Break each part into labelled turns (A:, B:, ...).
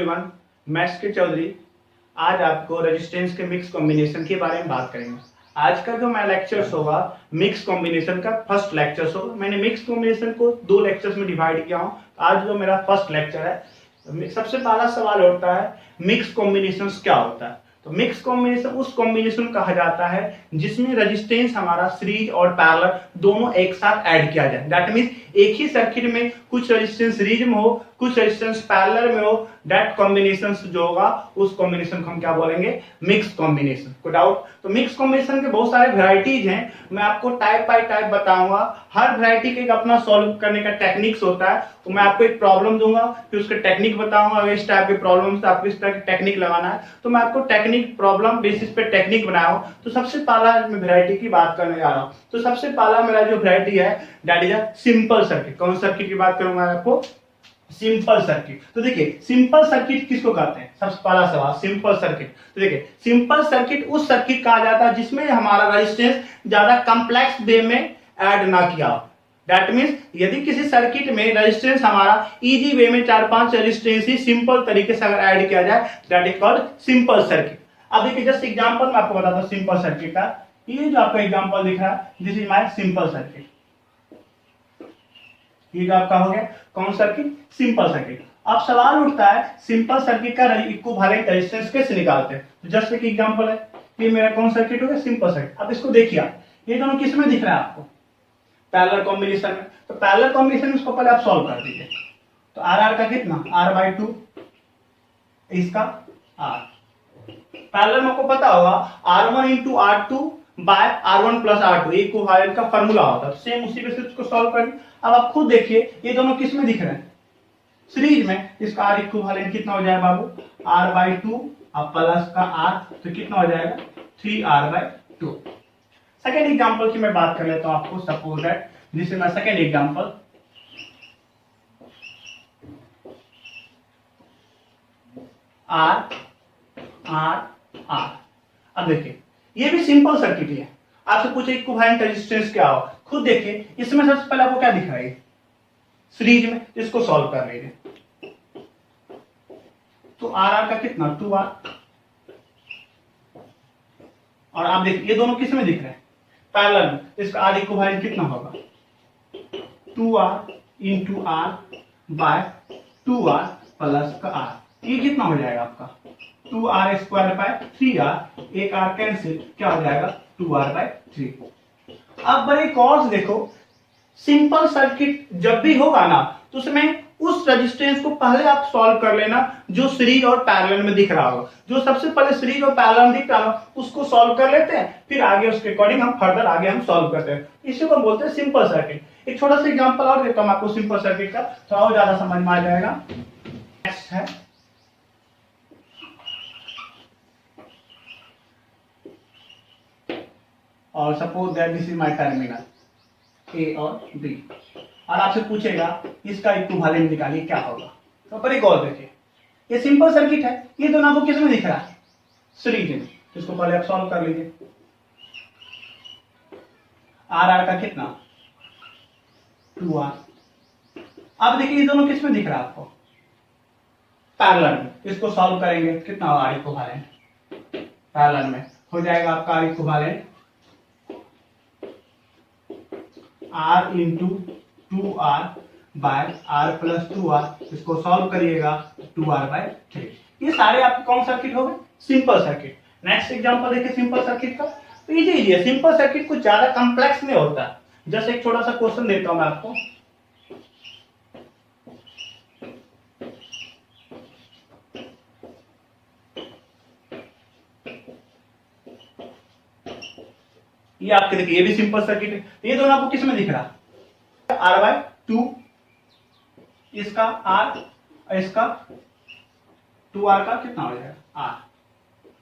A: Everyone, मैं SK Chaudhary. आज आपको रेजिस्टेंस के मिक्स कॉम्बिनेशन के बारे में बात करेंगे। आज का जो मेरा लेक्चर्स होगा मिक्स कॉम्बिनेशन का फर्स्ट लेक्चर्स होगा। मैंने मिक्स कॉम्बिनेशन को 2 लेक्चर्स में डिवाइड किया हूँ। आज जो मेरा फर्स्ट लेक्चर है, सबसे पहला सवाल होता है मिक्स कॉम्बिनेशन क्या होता है। तो मिक्स कॉम्बिनेशन उस कॉम्बिनेशन कहा जाता है जिसमें रेजिस्टेंस हमारा सीरीज और पैरेलल दोनों एक साथ ऐड किया जाए। दैट मींस एक ही सर्किट में कुछ रेजिस्टेंस सीरीज में हो, कुछ रेजिस्टेंस पैरेलल में हो। दैट कॉम्बिनेशन जो होगा उस कॉम्बिनेशन को हम क्या बोलेंगे, मिक्स कॉम्बिनेशन। को डाउट? तो मिक्स कॉम्बिनेशन के बहुत सारे वेराइटीज हैं, मैं आपको टाइप बाय टाइप बताऊंगा। हर वेराइटी का एक अपना सॉल्व करने का टेक्निक्स होता है। तो मैं आपको एक प्रॉब्लम दूंगा, फिर उसके टेक्निक बताऊंगा। अगर इस टाइप के प्रॉब्लम से आपको इस तरह की टेक्निक लगाना है तो मैं आपको टेक्निक प्रॉब्लम बेसिस पे टेक्निक बनाया हूं। तो सबसे पहला मैं वेराइटी की बात करने जा रहा हूं। तो सबसे पहला मेरा जो वेराइटी है that is a simple circuit. कौन सर्किट की बात करूंगा आपको? Simple circuit. तो देखिए सिंपल सर्किट किसको कहते हैं? सबसे पहला सवाल, सिंपल सर्किट। तो देखिए सिंपल सर्किट उस सर्किट कहा जाता है जिसमें हमारा रेजिस्टेंस ज्यादा कॉम्प्लेक्स वे में ऐड ना किया हो। दैट मींस यदि किसी सर्किट में रेजिस्टेंस हमारा इजी वे में 4-5 रेजिस्टेंस ही सिंपल तरीके से अगर ऐड किया जाए that is called simple circuit. अब देखिए जस्ट एग्जांपल मैं आपको बताता हूं सिंपल सर्किट का। ये जो आपका एग्जांपल दिख रहा है this is my simple circuit. ये जो आपका हो गया कौन सर्किट? Simple circuit. अब सवाल उठता है सिंपल सर्किट का इक्विवेलेंट रेजिस्टेंस कैसे निकालते हैं? तो जस्ट एक एग्जांपल है, ये मेरा कौन सर्किट हो गया? Simple circuit. अब इसको देखिए, ये दोनों किस में दिख रहा है आपको? पैरेलल कॉम्बिनेशन में। तो पैरेलल कॉम्बिनेशन में इसको पहले आप सॉल्व कर दीजिए। तो आर का कितना? r/2, इसका r। पैरेलल में आपको पता होगा r1 × r2 bye r1 + r2 equivalent का फार्मूला होता है। सेम उसी बेसिस इसको सॉल्व करें। अब आप खुद देखिए ये दोनों किस में दिख रहे हैं? सीरीज में। इसका r इक्विवेलेंट कितना हो जाएगा बाबू? r/2 अब प्लस का r, तो कितना हो जाएगा? 3r/2। सेकेंड एग्जांपल की मैं बात कर लेता हूं आपको। Suppose that this is my second example. r। अब देखिए ये भी सिंपल सर्किट ही है। आपसे पूछे इक्विवेलेंट रेजिस्टेंस क्या हो, खुद देखिए इसमें सबसे पहले आपको क्या दिख रहा है? सीरीज में। इसको सॉल्व कर लीजिए। तो r का कितना? 2r। और आप देखिए ये दोनों किस में दिख रहे हैं? पैरेलल में। इसका r इक्विवेलेंट कितना होगा? 2r × r by 2r plus का r। ये कितना हो जाएगा आपका? 2r² bye 3r। एक r कैंसिल, क्या हो जाएगा? 2r/3। अब बड़े गौर से देखो, सिंपल सर्किट जब भी होगा ना तो उसमें उस रेजिस्टेंस को पहले आप सॉल्व कर लेना जो सीरीज और पैरेलल में दिख रहा होगा। जो सबसे पहले सीरीज और पैरेलल में दिख रहा होगा उसको सॉल्व कर लेते हैं, फिर आगे उसके अकॉर्डिंग हम फर्दर आगे हम सॉल्व करते हैं। इसी को बोलते हैं सिंपल सर्किट। एक छोटा सा एग्जांपल और देता हूं आपको सिंपल सर्किट का, थोड़ा और ज्यादा समझ में आ जाएगा। नेक्स्ट है और suppose that this is my terminal ए और बी, और आपसे पूछेगा इसका इक्विवेलेंट निकालिए, क्या होगा? तो बड़ी गौर देखिए, ये सिंपल सर्किट है। ये दोनों आपको किस में दिख रहा है? सीरीज में। इसको पहले आप सॉल्व कर लीजिए। r का कितना? 2r। अब देखिए ये दोनों किस में दिख रहा है आपको? पैरेलल में। इसको सॉल्व करेंगे, कितना होगा r इक्विवेलेंट? पैरेलल में हो जाएगा आपका r equivalent r × 2r by r + 2r। इसको सॉल्व करिएगा 2r/3। ये सारे आपके कौन सर्किट हो गए? Simple circuit. नेक्स्ट एग्जांपल देखिए सिंपल सर्किट का। तो इजी है, सिंपल सर्किट कुछ ज्यादा कॉम्प्लेक्स नहीं होता। जस्ट एक छोटा सा क्वेश्चन देता हूं मैं आपको। ये आपके देखिए ये भी सिंपल सर्किट है। ये दोनों आपको किस में दिख रहा है? r/2, इसका r, इसका 2r का कितना हो जाएगा? r।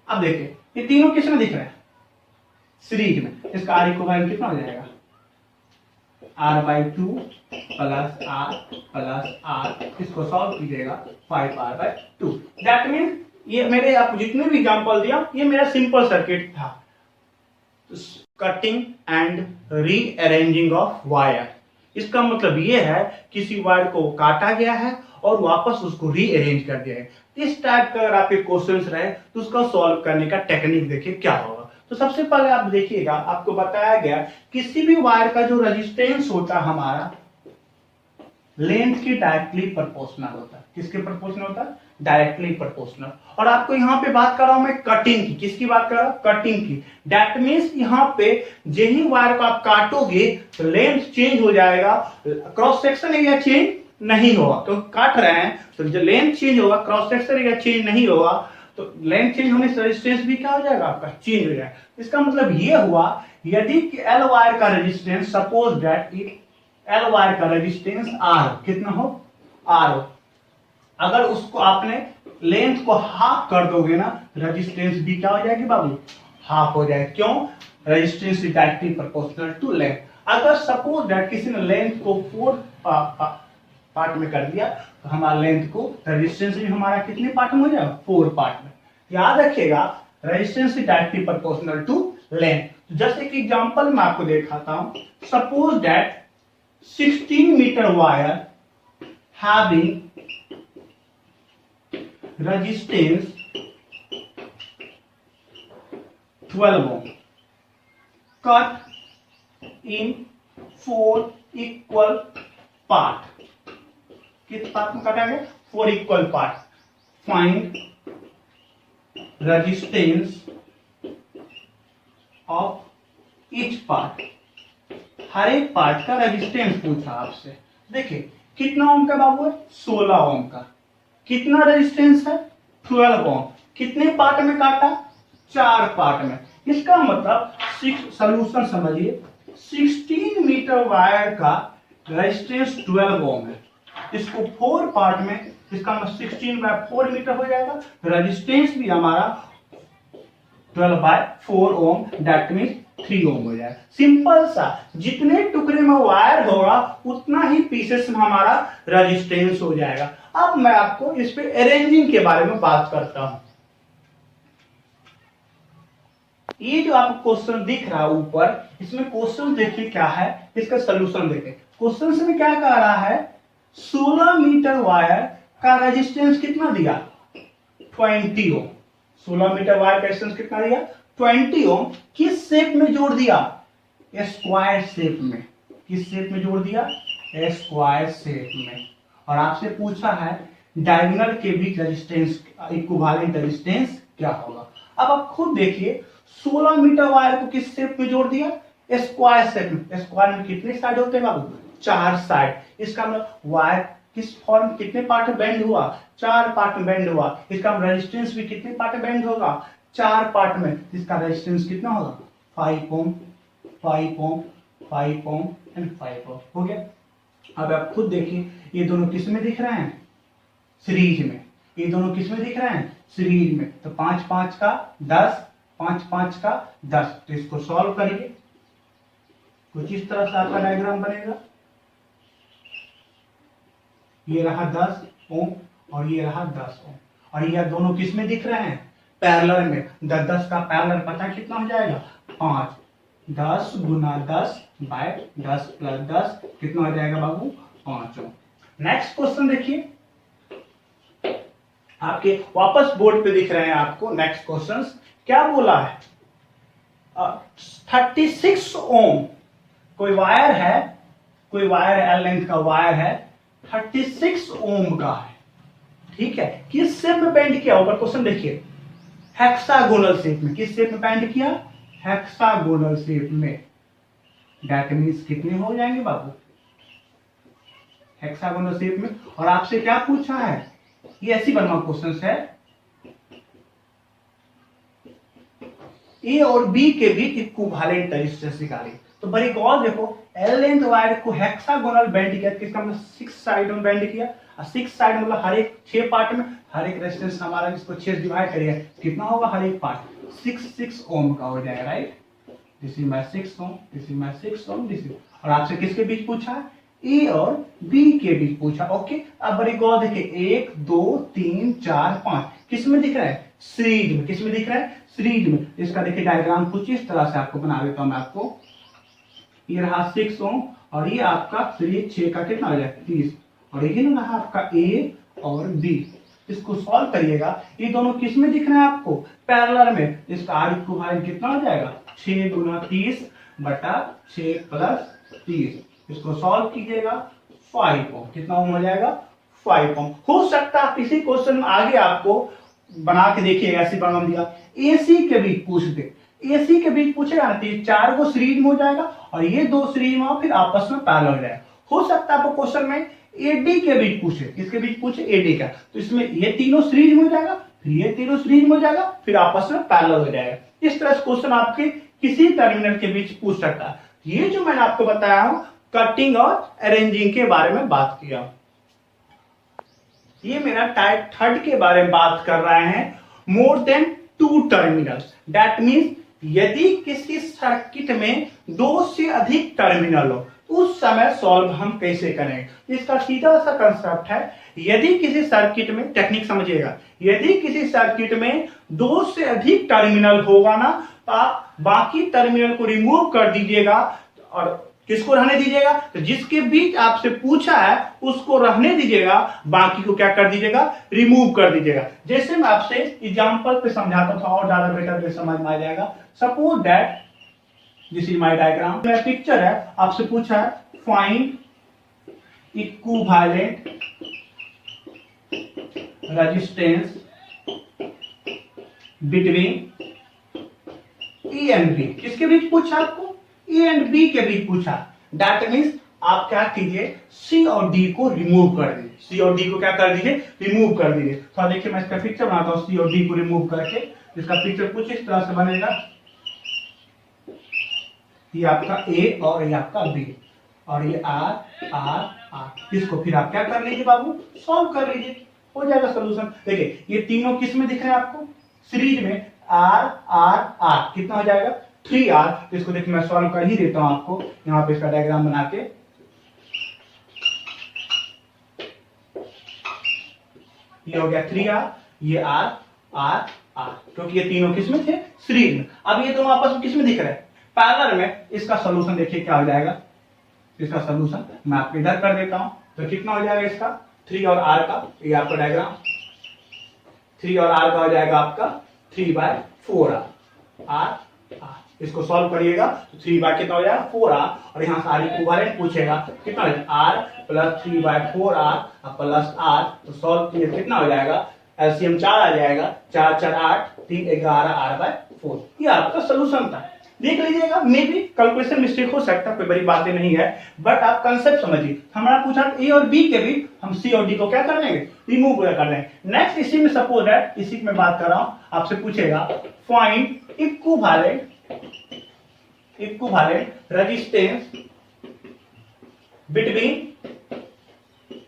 A: अब देखिए ये तीनों किस में दिख रहे हैं? सीरीज में। इसका r इक्विवेलेंट कितना हो जाएगा? r/2 plus r। इसको सॉल्व कीजिएगा 5r/2। दैट मीन ये मेरे आप जितने भी एग्जांपल दिया ये मेरा सिंपल सर्किट था। Cutting and rearranging of wire, इसका मतलब ये है किसी वायर को काटा गया है और वापस उसको रीअरेंज कर दिया है। इस टाइप का अगर आपके क्वेश्चंस रहे तो उसका सॉल्व करने का टेक्निक देखिए क्या होगा। तो सबसे पहले आप देखिएगा, आपको बताया गया किसी भी वायर का जो रेजिस्टेंस होता है हमारा लेंथ की डायरेक्टली प्रोपोर्शनल होता है। किसके प्रोपोर्शनल होता है? Directly proportional. और आपको यहाँ पे बात कर रहा हूं मैं कटिंग की। किसकी बात कर रहा हूं? कटिंग की। दैट मीन्स यहाँ पे यही वायर को आप काटोगे तो लेंथ चेंज हो जाएगा, क्रॉस सेक्शन एरिया चेंज नहीं होगा। तो काट रहे हैं तो जो लेंथ चेंज होगा, क्रॉस सेक्शन एरिया चेंज नहीं होगा, तो लेंथ चेंज होने से रेजिस्टेंस भी क्या हो जाएगा? आपका चेंज हो जाएगा। इसका मतलब ये हुआ यदि एल वायर का resistance, suppose that L wire का रेजिस्टेंस आर कितना हो? आर हो, अगर उसको आपने लेंथ को हाफ कर दोगे ना, रेजिस्टेंस भी क्या हो जाएगी बाबू? हाफ हो जाएगा। क्यों? Resistance is directly proportional to length. अगर सपोज दैट किसी ने लेंथ को 4 पार्ट में कर दिया तो हमारा लेंथ को रेजिस्टेंस भी हमारा कितने पार्ट में हो जाएगा? 4 पार्ट में। याद रखिएगा resistance is directly proportional to length. जैसे कि एग्जांपल मैं आपको दिखाता हूं, suppose that 16 meter wire having resistance 12 ohm cut in 4 equal part। किस पार्ट में काटा गया? 4 equal part। Find resistance of each part। हर एक पार्ट का रेजिस्टेंस पूछा आपसे। देखिए कितना ओम का बाबू है? 16 ओम का। कितना रेजिस्टेंस है? 12 ओम। कितने पार्ट में काटा? 4 पार्ट में। इसका मतलब सॉल्यूशन समझिए, 16 मीटर वायर का रेजिस्टेंस 12 ओम है। इसको 4 पार्ट में, इसका मतलब 16/4 मीटर हो जाएगा। रेजिस्टेंस भी हमारा 12/4 ओम, दैट मीन्स 3 ओम हो जाएगा। सिंपल सा, जितने टुकड़े में वायर होगा उतना ही पीसेस में हमारा रेजिस्टेंस हो जाएगा। अब मैं आपको इस पे अरेंजिंग के बारे में बात करता हूं। ये जो आपको क्वेश्चन दिख रहा है ऊपर, इसमें क्वेश्चन देखिए क्या है, इसका सोल्यूशन देखिए। क्वेश्चन में क्या कह रहा है? 16 मीटर वायर का रेजिस्टेंस कितना दिया? 20 ओम। 16 मीटर वायर का रेजिस्टेंस कितना दिया? 20 ओम। किस शेप में जोड़ दिया? स्क्वायर शेप में। किस शेप में जोड़ दिया? स्क्वायर शेप में। और आपसे पूछा है डायगोनल के बीच रेजिस्टेंस, इक्विवेलेंट रेजिस्टेंस क्या होगा। अब आप खुद देखिए, 16 मीटर वायर को किस शेप में जोड़ दिया? स्क्वायर शेप में। स्क्वायर में कितने साइड होते हैं बाबू? 4 साइड। इसका मतलब वायर किस फॉर्म, कितने पार्ट में बेंड हुआ? 4 पार्ट में बेंड हुआ। इसका रेजिस्टेंस भी कितने पार्ट में बेंड होगा? 4 पार्ट में। इसका रेजिस्टेंस कितना होगा? 5 ओम, 5 ओम, 5 ओम एंड 5 ओम। हो गया। अब आप खुद देखिए, ये दोनों किस में दिख रहे हैं? सीरीज में। ये दोनों किस में दिख रहे हैं? सीरीज में। तो 5 5 का 10, 5 5 का 10। तो इसको सॉल्व करिए, कुछ इस तरह से आपका डायग्राम बनेगा। ये रहा 10 ओम और ये रहा 10 ओम। और ये दोनों किस में दिख रहे हैं? पैरेलल में। 10 का पैरेलल पता कितना हो जाएगा? 5। 10 गुना 10 बाय 10 प्लस 10 कितना हो जाएगा बाबू? 5 ओम। नेक्स्ट क्वेश्चन देखिए, आपके वापस बोर्ड पे दिख रहे हैं आपको। नेक्स्ट क्वेश्चन क्या बोला है? 36 ओम कोई वायर है, कोई वायर एल लेंथ का वायर है, 36 ओम का है। ठीक है। किस शेप में बेंड किया? ऊपर क्वेश्चन देखिए, हेक्सागोनल शेप में। किस शेप में बेंड किया? हेक्सागोनल शेप में। दैट मींस कितने हो जाएंगे बाबू? हेक्सागोनल शेप में। और आपसे क्या पूछा है? ये ऐसी बनवा क्वेश्चन है, ए और बी के बीच इक्विवेलेंट रेजिस्टेंस निकालिए। तो बड़ी गौर देखो, एल लेंथ वायर को हेक्सागोनल बेंड किया, किसका मतलब 6 साइड में बेंड किया। और 6 साइड मतलब हर एक 6 पार्ट में, हर एक रेजिस्टेंस हमारा इसको 6 डिवाइड करिए, कितना होगा हर एक पार्ट? 6 ओम का हो जाएगा, right. This is my 6 ohm, this is my 6 ohm, this is. और आपसे किसके बीच पूछा है? ए और बी के बीच पूछा। ओके। अब बड़ी गौर देखिए, 1 2 3 4 5 किस में दिख रहा है? सीरीज में। किस में दिख रहा है? सीरीज में। इसका देखिए डायग्राम कुछ इस तरह से आपको बना देता हूं मैं आपको। ये रहा 6 ओम और ये आपका फिर ये 6 का कितना हो जाएगा 30, और ये ना आपका ए और बी। इसको सॉल्व करिएगा, ये दोनों किस में दिख रहे हैं आपको पैरेलल में, इसका आर इक्विवेलेंट कितना हो जाएगा 6 गुना 30 बटा 6 प्लस 30। इसको सॉल्व कीजिएगा 5 ओम, कितना ओम हो जाएगा 5 ओम। हो सकता है किसी क्वेश्चन में आगे आपको बना के देखिएगा, ऐसी बना दिया एसी के बीच पूछ दे, एसी के बीच पूछेगा ना तो 4 को सीरीज में हो जाएगा और ये 2 सीरीज में फिर आपस में पैरेलल हो जाएगा। हो सकता है आपको क्वेश्चन में एडी के बीच पूछे, किसके बीच पूछे एडी का, तो इसमें ये तीनों सीरीज में हो जाएगा, फिर ये तीनों सीरीज में हो जाएगा, फिर आपस में पैरेलल हो जाएगा। इस तरह से क्वेश्चन आपके किसी टर्मिनल के बीच पूछ सकता है। ये जो मैंने आपको बताया हूं कटिंग और अरेंजिंग के बारे में बात किया। ये मेरा टाइप 3 के बारे में बात कर रहे हैं, more than 2 terminals. That means यदि किसी सर्किट में 2 से अधिक टर्मिनल हो उस समय सॉल्व हम कैसे करेंगे। इसका सीधा सा कंसेप्ट है, यदि किसी सर्किट में, टेक्निक समझिएगा, यदि किसी सर्किट में 2 से अधिक टर्मिनल होगा ना तो आप बाकी टर्मिनल को रिमूव कर दीजिएगा और किसको रहने दीजिएगा, तो जिसके बीच आपसे पूछा है उसको रहने दीजिएगा, बाकी को क्या कर दीजिएगा रिमूव कर दीजिएगा। जैसे मैं आपसे एग्जांपल पे समझाता था और ज्यादा बेटर समझ में आ जाएगा। Suppose that this is my diagram, मेरा पिक्चर है, आपसे पूछा है find equivalent resistance between A and B. किसके बीच पूछा आपको, ए एंड बी के बीच पूछा। दैट मीन्स आप क्या कीजिए सी और डी को रिमूव कर दीजिए, सी और डी को क्या कर दीजिए रिमूव कर दीजिए। तो देखिए मैं इसका पिक्चर बनाता हूं, सी और डी को रिमूव करके इसका पिक्चर कुछ इस तरह से बनेगा। ये आपका ए और ये आपका बी और ये आर आर आर। इसको फिर आप क्या कर लीजिए बाबू सॉल्व कर लीजिए, हो जाएगा सोल्यूशन। देखिए ये तीनों किस में दिख रहे हैं आपको सीरीज में, आर आर आर, कितना हो जाएगा 3R। तो इसको देखिए मैं सॉल्व कर ही देता हूं आपको, यहां पे इसका डायग्राम बना के। ये हो गया 3R, ये R R R, क्योंकि ये तीनों किस में थे सीरीज में। अब ये दोनों आपस में किस में दिख रहे हैं पैरेलल में। इसका सॉल्यूशन देखिए क्या हो जाएगा, इसका सॉल्यूशन मैं आपको इधर कर देता हूं। तो कितना हो जाएगा इसका 3 और R का, ये आपका डायग्राम 3 और R का हो जाएगा आपका 3/4R R R। इसको सॉल्व करिएगा तो 3 कितना हो जाएगा 4R और यहाँ से R इक्विवेलेंट पूछेगा कितना हो जाएगा R plus 3/4R plus R। तो सॉल्व किए कितना हो जाएगा एलसीएम 4 आ जाएगा, 4 4 8 3 11 R/4। ये आपका सोल्यूशन था। देख लीजिएगा, मे भी कैलकुलेशन मिस्टेक हो सकता है, कोई बड़ी बातें नहीं है, बट आप कंसेप्ट समझिए। हमारा पूछा ए और बी के बीच हम सी और डी को क्या कर देंगे रिमूव कर देंगे। नेक्स्ट इसी में सपोज है, इसी में बात कर रहा हूं, आपसे पूछेगा find equivalent resistance between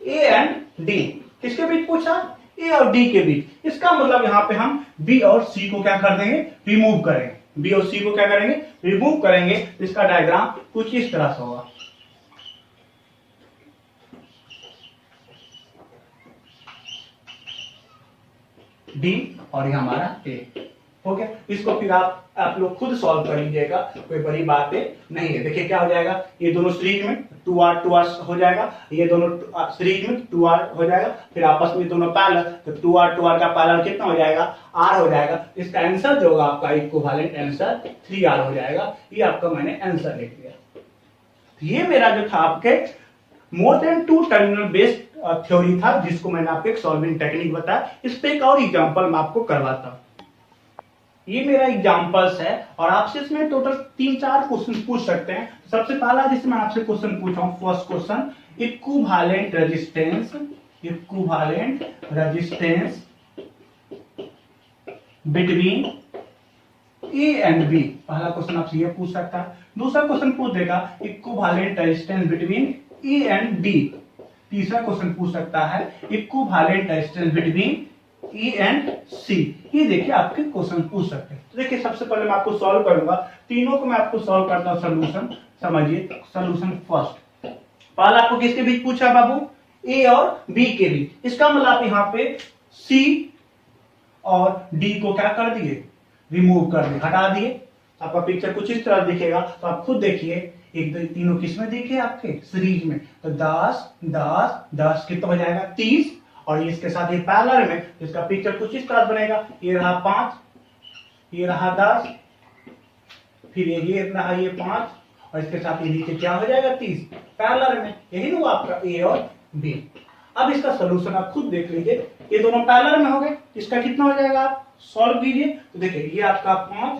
A: A and D. किसके बीच पूछा ए और डी के बीच। इसका मतलब यहां पे हम बी और सी को क्या कर देंगे रिमूव करेंगे, बी और सी को क्या करेंगे रिमूव करेंगे। इसका डायग्राम कुछ इस तरह से होगा। डी और ये हमारा ए हो गया। इसको फिर आप लोग खुद सॉल्व कर लीजिएगा, कोई बड़ी बातें नहीं है। देखिए क्या हो जाएगा, ये दोनों सीरीज में 2R हो जाएगा, ये दोनों सीरीज में 2R हो जाएगा, फिर आपस में दोनों पैरेलल, तो 2R का पैरेलल कितना हो जाएगा R हो जाएगा। इसका आंसर जो होगा आपका इक्विवेलेंट आंसर 3R हो जाएगा। ये आपका मैंने आंसर लिख दिया। ये मेरा जो था आपके more than 2 terminal based theory था, जिसको मैंने आपको एक सॉल्विंग टेक्निक बताया। इस पे एक और एग्जांपल मैं आपको करवाता हूं। ये मेरा एग्जांपल्स है और आपसे इसमें टोटल 3-4 क्वेश्चन पूछ सकते हैं। सबसे पहला जिसमें आपसे क्वेश्चन पूछा हूं, first question equivalent resistance between A and B. पहला क्वेश्चन आपसे ये पूछ सकता है। दूसरा क्वेश्चन पूछ देगा equivalent resistance between A and D. तीसरा क्वेश्चन पूछ सकता है equivalent resistance between E and C। ये देखिए आपके क्वेश्चन पूछ सकते हैं। तो देखिए सबसे पहले मैं आपको सॉल्व करूंगा, तीनों को मैं आपको सॉल्व करता हूं। सोल्यूशन समझिए, सोल्यूशन फर्स्ट। पहला आपको किसके बीच पूछा है बाबू A और B के बीच। इसका मतलब आप यहाँ पे C और D को क्या कर दिए रिमूव कर दिए, हटा दिए। आपका पिक्चर कुछ इस तरह दिखेगा। तो आप खुद देखिए एक दो तीनों किसमें देखे आपके सीरीज में, तो 10 10 10 कितना हो जाएगा 30, और इसके साथ ये पैरेलल में इसका पिक्चर कुछ इस तरह बनेगा, ये रहा 5, ये रहा 10, फिर ये रहा ये 5, और इसके साथ ये नीचे क्या हो जाएगा 30 पैरेलल में। यही हुआ आपका ए और बी। अब इसका सोल्यूशन आप खुद देख लीजिए, ये दोनों पैरेलल में हो गए, इसका कितना हो जाएगा आप सॉल्व कीजिए। तो देखिए ये आपका 5,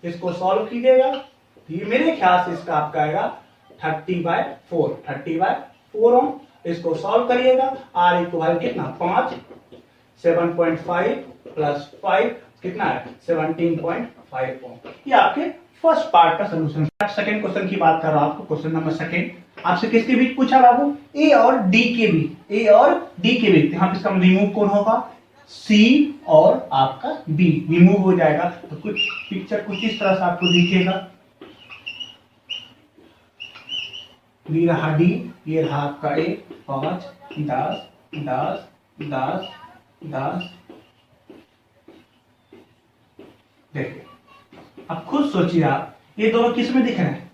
A: इसको सॉल्व कीजिएगा, तो ये मेरे ख्याल से इसका आपका आएगा 30/4 ओम। इसको सॉल्व करिएगा, आर इक्वल कितना 5, 7.5 प्लस 5 कितना है 17.5 ओम। ये आपके फर्स्ट पार्ट का सोल्यूशन। सेकंड क्वेश्चन की बात कर रहा हूं आपको, क्वेश्चन नंबर सेकंड आपसे किसके बीच पूछा बाबू, ए और डी के बीच, ए और डी के बीच। यहाँ पे इसका रिमूव कौन होगा, सी और आपका बी रिमूव हो जाएगा। तो कुछ पिक्चर कुछ इस तरह से आपको दिखेगा, बी रहा डी, ये रहा आपका ए 5 10 10 10 10। देखिए अब खुद सोचिए आप, ये दोनों किस में दिख रहे हैं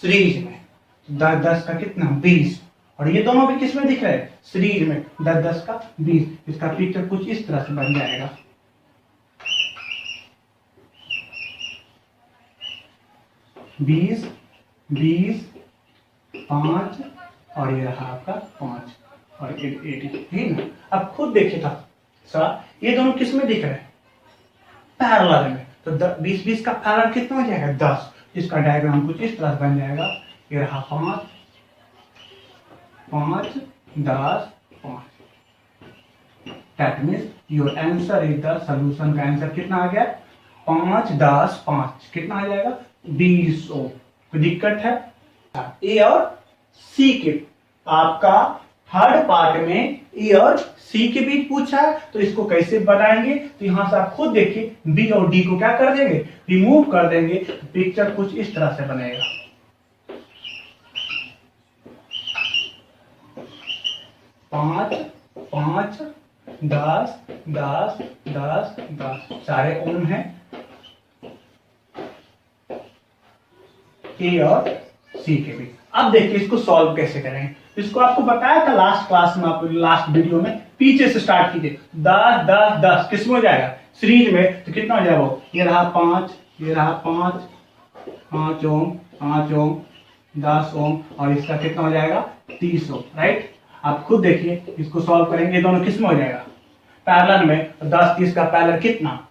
A: सीरीज में, 10 10 का कितना 20, और ये दोनों भी किस में दिख रहे हैं सीरीज में 10 10 का 20। इसका पिक्चर कुछ इस तरह से बन जाएगा, 20 20 5 और ये रहा आपका 5 और 80, ठीक ना। अब खुद देखिए था सर, ये दोनों किस में दिख रहे हैं पैरेलल में, तो 20 20 का पैरेलल कितना हो जाएगा 10। इसका डायग्राम कुछ इस तरह बन जाएगा, ये रहा 5 5 10 5। That means your answer is the solution का आंसर कितना आ गया 5 10 5 कितना आ जाएगा 20 ओम। कोई दिक्कत है, ए और सी के आपका थर्ड पार्ट में ए और सी के बीच पूछा है, तो इसको कैसे बनाएंगे, तो यहां से आप खुद देखिए बी और डी को क्या कर देंगे रिमूव कर देंगे, पिक्चर कुछ इस तरह से बनेगा। 5 5 10 10 10 10 सारे ओम है, ए और सी के बीच। अब देखिए इसको सॉल्व कैसे करेंगे, इसको आपको बताया था लास्ट क्लास में, आप लास्ट वीडियो में, पीछे से स्टार्ट कीजिए। 10 10 10 किस में हो जाएगा सीरीज में, तो कितना हो जाएगा वो, ये रहा 5 ये रहा 5 5 ओम 5 ओम 10 ओम, और इसका कितना हो जाएगा 30 ओम, राइट। आप खुद देखिए इसको सॉल्व करेंगे, ये दोनों किस में हो जाएगा पैरेलल में, 10 30 का पैरेलल कितना,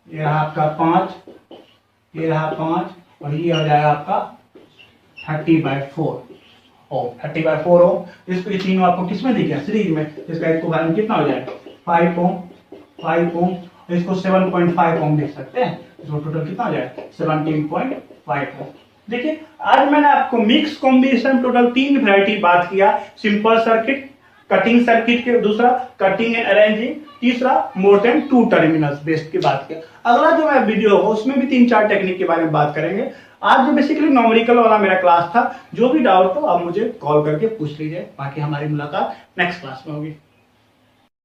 A: ये रहा आपका 5 ये रहा 5 और ये हो जाएगा आपका 30/4 ओम 30/4 ओम। इसको ये तीनों आपको किसमें दिख गया सीरीज में, इसका इक्विवेलेंट कितना हो जाएगा 5 ओम 5 ओम। इसको 7.5 ओम देख सकते हैं, इसको टोटल कितना हो जाएगा 17.5 ओम। देखिए आज मैंने आपको मिक्स कॉम्बिनेशन टोटल 3 वैरायटी बात किया, सिंपल सर्किट, कटिंग सर्किट के, दूसरा कटिंग एंड अरेंजिंग, तीसरा मोर देन 2 टर्मिनल्स बेस्ड की बात किया। अगला जो मैं वीडियो होगा उसमें भी 3-4 टेक्निक के बारे में बात करेंगे। आज जो बेसिकली न्यूमेरिकल वाला मेरा क्लास था, जो भी डाउट हो आप मुझे कॉल करके पूछ लीजिए, बाकी हमारी मुलाकात नेक्स्ट क्लास में होगी।